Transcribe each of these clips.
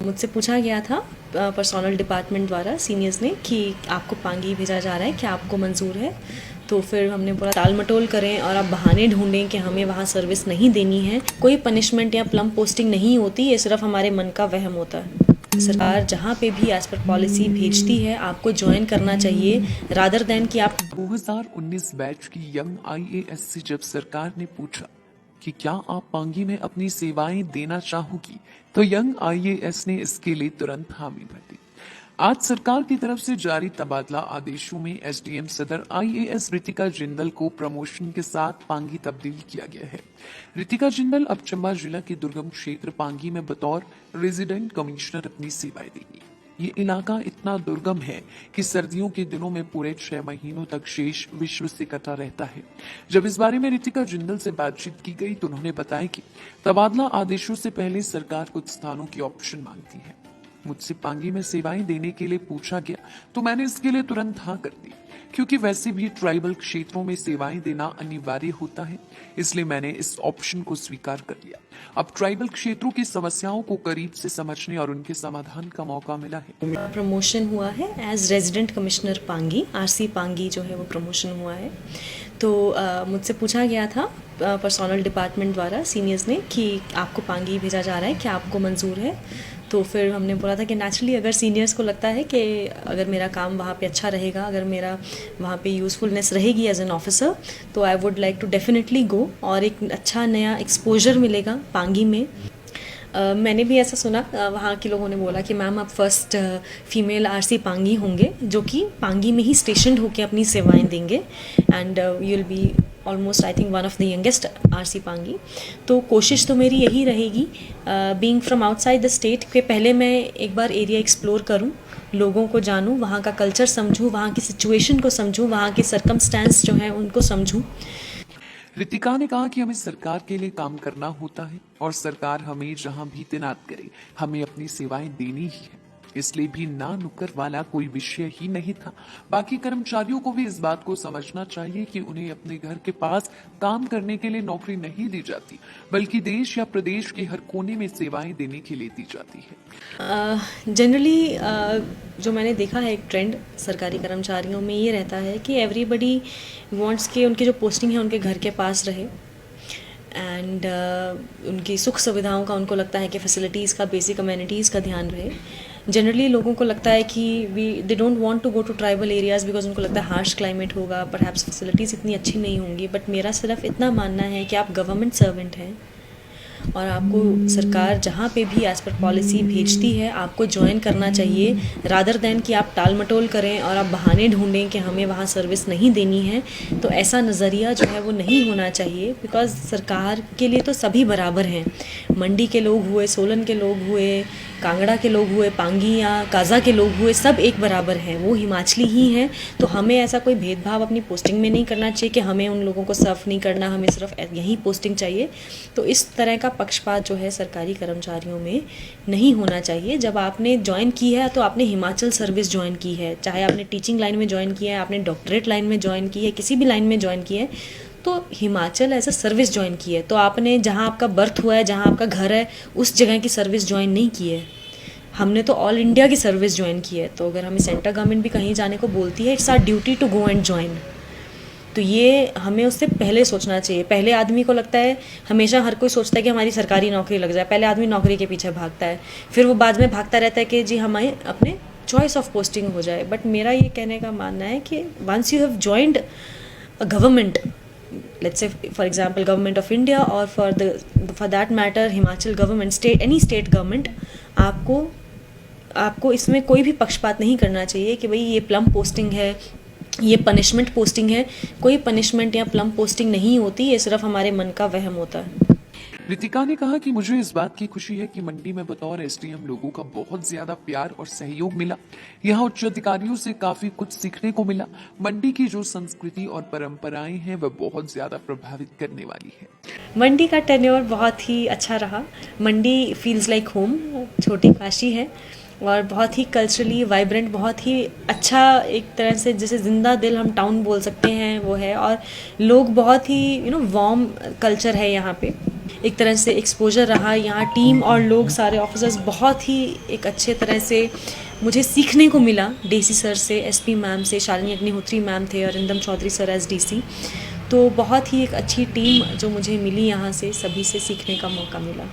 मुझसे पूछा गया था पर्सोनल डिपार्टमेंट द्वारा सीनियर्स ने कि आपको पांगी भेजा जा रहा है, क्या आपको मंजूर है। तो फिर हमने पूरा टाल मटोल करें और आप बहाने ढूंढें कि हमें वहाँ सर्विस नहीं देनी है। कोई पनिशमेंट या प्लम पोस्टिंग नहीं होती, ये सिर्फ हमारे मन का वहम होता है। सरकार जहाँ पे भी एज पर पॉलिसी भेजती है आपको ज्वाइन करना चाहिए रादर देन कि आप 2019 बैच की यंग आईएएस से जब सरकार ने पूछा कि क्या आप पांगी में अपनी सेवाएं देना चाहोगी, तो यंग आईएएस ने इसके लिए तुरंत हामी भर दी। आज सरकार की तरफ से जारी तबादला आदेशों में एसडीएम सदर आईएएस रितिका जिंदल को प्रमोशन के साथ पांगी तब्दील किया गया है। रितिका जिंदल अब चंबा जिला के दुर्गम क्षेत्र पांगी में बतौर रेजिडेंट कमिश्नर अपनी सेवाएं देंगी। ये इलाका इतना दुर्गम है कि सर्दियों के दिनों में पूरे 6 महीनों तक शेष विश्व से कटा रहता है। जब इस बारे में रितिका जिंदल से बातचीत की गई तो उन्होंने बताया कि तबादला आदेशों से पहले सरकार कुछ स्थानों की ऑप्शन मांगती है। मुझसे पांगी में सेवाएं देने के लिए पूछा गया तो मैंने इसके लिए तुरंत हाँ कर दी, क्योंकि वैसे भी ट्राइबल क्षेत्रों में सेवाएं देना अनिवार्य होता है, इसलिए मैंने इस ऑप्शन को स्वीकार कर लिया। अब ट्राइबल क्षेत्रों की समस्याओं को करीब से समझने और उनके समाधान का मौका मिला है। प्रमोशन हुआ है as resident commissioner Pangi, RC Pangi जो है वो प्रमोशन हुआ है। तो मुझसे पूछा गया था पर्सोनल डिपार्टमेंट द्वारा सीनियर्स ने कि आपको पांगी भेजा जा रहा है, क्या आपको मंजूर है। तो फिर हमने बोला था कि नेचुरली अगर सीनियर्स को लगता है कि अगर मेरा काम वहाँ पे अच्छा रहेगा, अगर मेरा वहाँ पे यूज़फुलनेस रहेगी एज एन ऑफिसर, तो I would like to definitely go और एक अच्छा नया एक्सपोजर मिलेगा पांगी में। मैंने भी ऐसा सुना, वहाँ के लोगों ने बोला कि मैम आप फर्स्ट फीमेल आरसी पांगी होंगे जो कि पांगी में ही स्टेशन होकर अपनी सेवाएं देंगे and you will be almost I think one of the youngest RC Pangi. तो कोशिश तो मेरी यही रहेगी being from outside the state के पहले मैं एक बार एरिया एक्सप्लोर करूं, लोगों को जानूं, वहाँ का कल्चर समझूं, वहाँ की सिचुएशन को समझूं, वहाँ के सर्कमस्टेंस जो हैं उनको समझूं। रितिका ने कहा कि हमें सरकार के लिए काम करना होता है और सरकार हमें जहां भी तैनात करे हमें अपनी सेवाएं देनी ही है, इसलिए भी ना नुक्कर वाला कोई विषय ही नहीं था। बाकी कर्मचारियों को भी इस बात को समझना चाहिए कि उन्हें अपने घर के पास काम करने के लिए नौकरी नहीं दी जाती, बल्कि देश या प्रदेश के हर कोने में सेवाएं देने के लिए दी जाती है। जनरली जो मैंने देखा है एक ट्रेंड सरकारी कर्मचारियों में ये रहता है कि एवरीबडी वांट्स कि उनकी जो पोस्टिंग है उनके घर के पास रहे एंड उनकी सुख सुविधाओं का उनको लगता है कि फैसिलिटीज़ का, बेसिक अमेनिटीज़ का ध्यान रहे। जनरली लोगों को लगता है कि they don't want to go to tribal areas because उनको लगता है हार्श क्लाइमेट होगा, परहैप्स फैसिलिटीज़ इतनी अच्छी नहीं होंगी। बट मेरा सिर्फ इतना मानना है कि आप गवर्नमेंट सर्वेंट हैं और आपको सरकार जहाँ पे भी एज पर पॉलिसी भेजती है आपको ज्वाइन करना चाहिए रादर देन कि आप टाल मटोल करें और आप बहाने ढूंढें कि हमें वहाँ सर्विस नहीं देनी है। तो ऐसा नज़रिया जो है वो नहीं होना चाहिए, बिकॉज सरकार के लिए तो सभी बराबर हैं। मंडी के लोग हुए, सोलन के लोग हुए, कांगड़ा के लोग हुए, पांगी या काजा के लोग हुए, सब एक बराबर हैं, वो हिमाचली ही हैं। तो हमें ऐसा कोई भेदभाव अपनी पोस्टिंग में नहीं करना चाहिए कि हमें उन लोगों को सर्व नहीं करना, हमें सिर्फ यही पोस्टिंग चाहिए। तो इस तरह का पक्षपात जो है सरकारी कर्मचारियों में नहीं होना चाहिए। जब आपने ज्वाइन की है तो आपने हिमाचल सर्विस ज्वाइन की है, चाहे आपने टीचिंग लाइन में ज्वाइन किया है, आपने डॉक्टरेट लाइन में ज्वाइन की है, किसी भी लाइन में ज्वाइन की है, तो Himachal as a service join की है। तो आपने जहाँ आपका बर्थ हुआ है, जहाँ आपका घर है, उस जगह की सर्विस ज्वाइन नहीं की है। हमने तो ऑल इंडिया की सर्विस ज्वाइन की है। तो अगर हमें सेंट्रल गवर्नमेंट भी कहीं जाने को बोलती है, it's our duty to go and join. तो ये हमें उससे पहले सोचना चाहिए। पहले आदमी को लगता है, हमेशा हर कोई सोचता है कि हमारी सरकारी नौकरी लग जाए, पहले आदमी नौकरी के पीछे भागता है, फिर वो बाद में भागता रहता है कि जी हमें अपने चॉइस ऑफ पोस्टिंग हो जाए। बट मेरा ये कहने का मानना है कि once you have joined a government, let's say for example government of India or for that matter Himachal government, state, any state government, आपको इसमें कोई भी पक्षपात नहीं करना चाहिए कि भाई ये प्लम पोस्टिंग है, ये पनिशमेंट पोस्टिंग है। कोई पनिशमेंट या प्लम पोस्टिंग नहीं होती, ये सिर्फ हमारे मन का वहम होता है। रितिका ने कहा कि मुझे इस बात की खुशी है कि मंडी में बतौर एसडीएम लोगों का बहुत ज्यादा प्यार और सहयोग मिला। यहाँ उच्च अधिकारियों से काफी कुछ सीखने को मिला। मंडी की जो संस्कृति और परंपराएं हैं वह बहुत ज्यादा प्रभावित करने वाली है। मंडी का टेन्योर बहुत ही अच्छा रहा। मंडी फील्स लाइक होम, छोटी काशी है और बहुत ही कल्चरली वाइब्रेंट, बहुत ही अच्छा, एक तरह से जैसे जिंदा दिल हम टाउन बोल सकते हैं वो है। और लोग बहुत ही वार्म कल्चर है यहाँ पे। एक तरह से एक्सपोजर रहा। यहाँ टीम और लोग सारे ऑफिसर्स बहुत ही एक अच्छे तरह से मुझे सीखने को मिला। डीसी सर से, एसपी मैम से, शालिनी अग्निहोत्री मैम थे, Arindam Chaudhary sir as DC. तो बहुत ही एक अच्छी टीम जो मुझे मिली यहाँ से, सभी से सीखने का मौका मिला।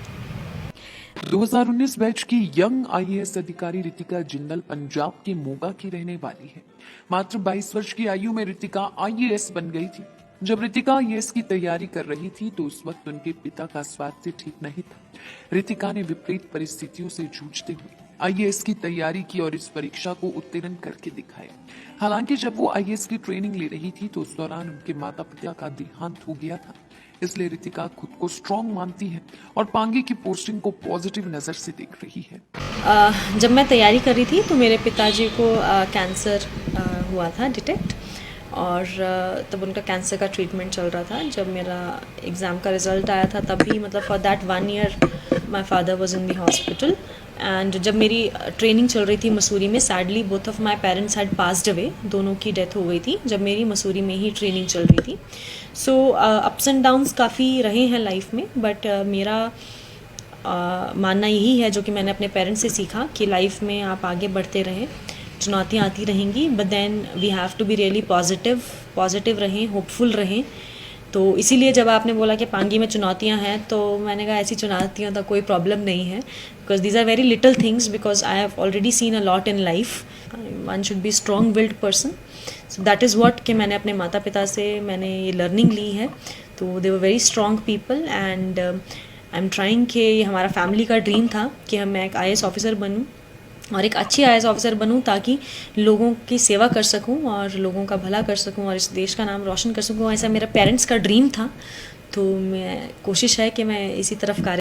2019 बैच की यंग आईएएस अधिकारी रितिका जिंदल पंजाब के मोगा की रहने वाली है। मात्र 22 वर्ष की आयु में रितिका आईएएस बन गई थी। जब रितिका आईएएस की तैयारी कर रही थी तो उस वक्त उनके पिता का स्वास्थ्य ठीक नहीं था। रितिका ने विपरीत परिस्थितियों से जूझते हुए आईएएस की तैयारी की और इस परीक्षा को उत्तीर्ण करके दिखाया। हालांकि जब वो आईएएस की ट्रेनिंग ले रही थी तो उस दौरान उनके माता पिता का देहांत हो गया था। इसलिए रितिका खुद को स्ट्रांग मानती है और पांगी की पोस्टिंग को पॉजिटिव नजर से देख रही है। जब मैं तैयारी कर रही थी तो मेरे पिताजी को कैंसर हुआ था डिटेक्ट, और तब उनका कैंसर का ट्रीटमेंट चल रहा था। जब मेरा एग्ज़ाम का रिज़ल्ट आया था तभी मतलब for that 1 year my father was in the hospital. And जब मेरी ट्रेनिंग चल रही थी मसूरी में, sadly both of my parents had passed away, दोनों की डेथ हो गई थी जब मेरी मसूरी में ही ट्रेनिंग चल रही थी। सो अप्स एंड डाउन्स काफ़ी रहे हैं लाइफ में, बट मेरा मानना यही है जो कि मैंने अपने पेरेंट्स से सीखा कि लाइफ में आप आगे बढ़ते रहें, चुनौतियाँ आती रहेंगी, but then we have to be really positive रहें, होपफुल रहें। तो इसीलिए जब आपने बोला कि पांगी में चुनौतियाँ हैं, तो मैंने कहा ऐसी चुनौतियों का कोई प्रॉब्लम नहीं है, because these are very little things, because I have already seen a lot in life. One should be strong willed person. So that is what कि मैंने अपने माता पिता से मैंने ये लर्निंग ली है। तो they were very strong people, and I am trying कि ये हमारा फैमिली का ड्रीम था कि मैं एक IAS ऑफिसर बनूँ और एक अच्छी IAS ऑफिसर बनूं, ताकि लोगों की सेवा कर सकूं और लोगों का भला कर सकूं और इस देश का नाम रोशन कर सकूं। ऐसा मेरा पेरेंट्स का ड्रीम था। तो मैं कोशिश है कि मैं इसी तरफ कार्य